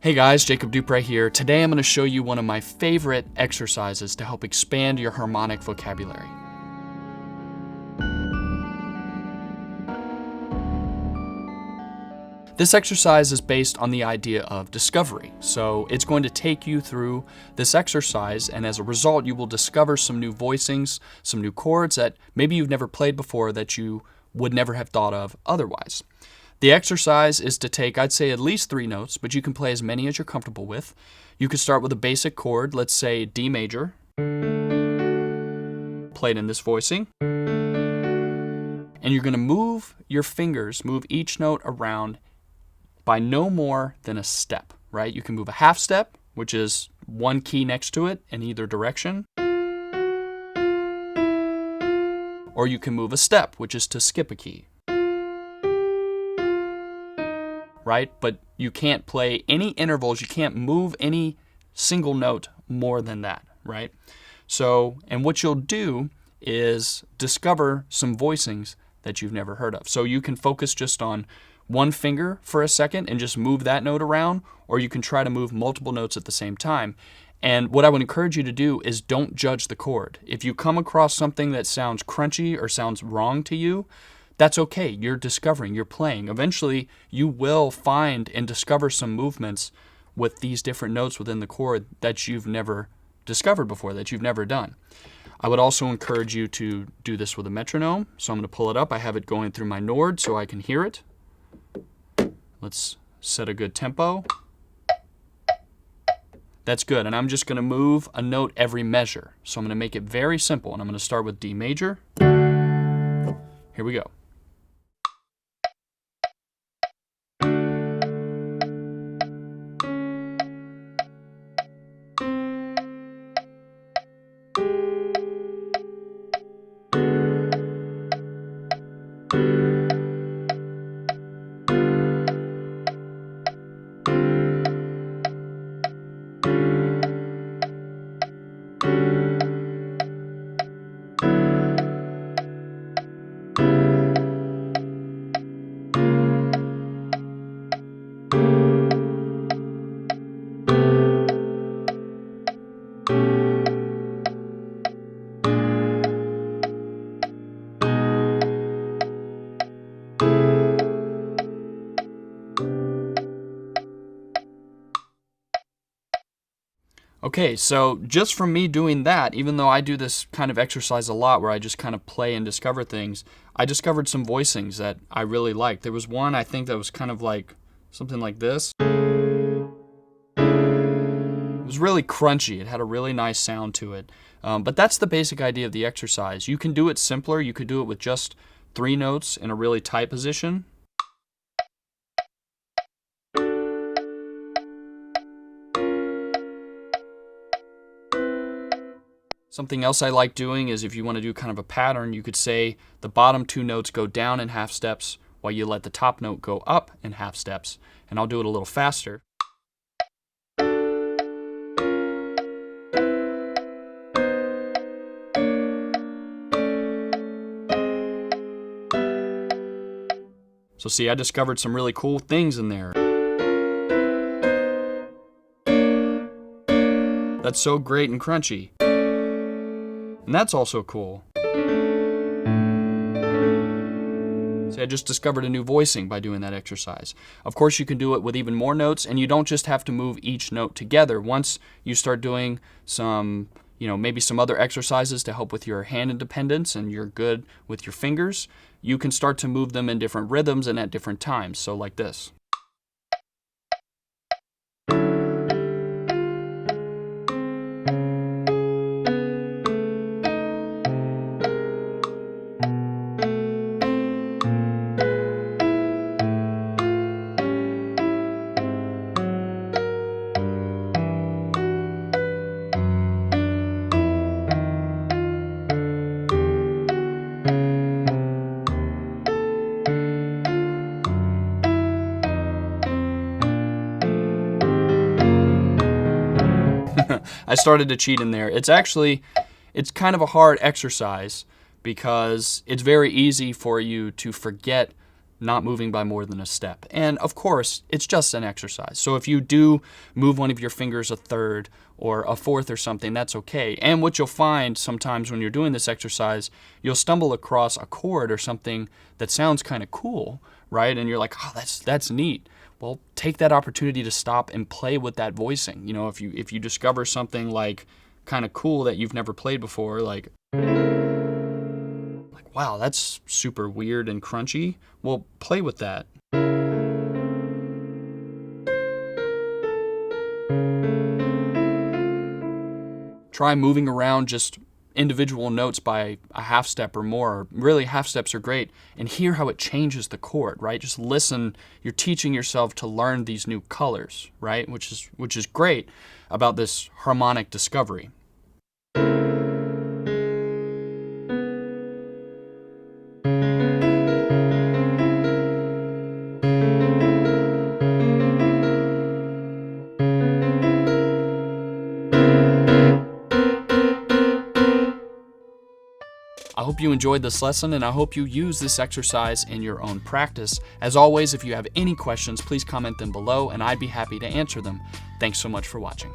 Hey guys, Jacob Dupre here. Today I'm going to show you one of my favorite exercises to help expand your harmonic vocabulary. This exercise is based on the idea of discovery. So it's going to take you through this exercise, and as a result you will discover some new voicings, some new chords that maybe you've never played before that you would never have thought of otherwise. The exercise is to take, I'd say, at least 3 notes, but you can play as many as you're comfortable with. You could start with a basic chord, let's say D major, played in this voicing. And you're going to move your fingers, move each note around by no more than a step, right? You can move a half step, which is one key next to it in either direction. Or you can move a step, which is to skip a key. Right? But you can't play any intervals, you can't move any single note more than that, right? So, and what you'll do is discover some voicings that you've never heard of. So you can focus just on one finger for a second and just move that note around, or you can try to move multiple notes at the same time. And what I would encourage you to do is don't judge the chord. If you come across something that sounds crunchy or sounds wrong to you, that's okay. You're discovering, you're playing. Eventually, you will find and discover some movements with these different notes within the chord that you've never discovered before, that you've never done. I would also encourage you to do this with a metronome. So I'm going to pull it up. I have it going through my Nord so I can hear it. Let's set a good tempo. That's good. And I'm just going to move a note every measure. So I'm going to make it very simple. And I'm going to start with D major. Here we go. Okay, so just from me doing that, even though I do this kind of exercise a lot where I just kind of play and discover things, I discovered some voicings that I really liked. There was one I think that was kind of like something like this. It was really crunchy. It had a really nice sound to it. But that's the basic idea of the exercise. You can do it simpler. You could do it with just 3 notes in a really tight position. Something else I like doing is if you want to do kind of a pattern, you could say the bottom 2 notes go down in half steps while you let the top note go up in half steps. And I'll do it a little faster. So see, I discovered some really cool things in there. That's so great and crunchy. And that's also cool. See, I just discovered a new voicing by doing that exercise. Of course, you can do it with even more notes, and you don't just have to move each note together. Once you start doing some, maybe some other exercises to help with your hand independence and you're good with your fingers, you can start to move them in different rhythms and at different times. So like this. I started to cheat in there. It's kind of a hard exercise because it's very easy for you to forget not moving by more than a step. And of course, it's just an exercise. So if you do move one of your fingers a third or a fourth or something, that's okay. And what you'll find sometimes when you're doing this exercise, you'll stumble across a chord or something that sounds kind of cool, right? And you're like, oh, that's neat. Well, take that opportunity to stop and play with that voicing. You know, if you discover something like kind of cool that you've never played before, like wow, that's super weird and crunchy. Well, play with that. Try moving around just individual notes by a half step or more. Really, half steps are great. And hear how it changes the chord, right? Just listen. You're teaching yourself to learn these new colors, right? Which is great about this harmonic discovery. I hope you enjoyed this lesson, and I hope you use this exercise in your own practice. As always, if you have any questions, please comment them below, and I'd be happy to answer them. Thanks so much for watching.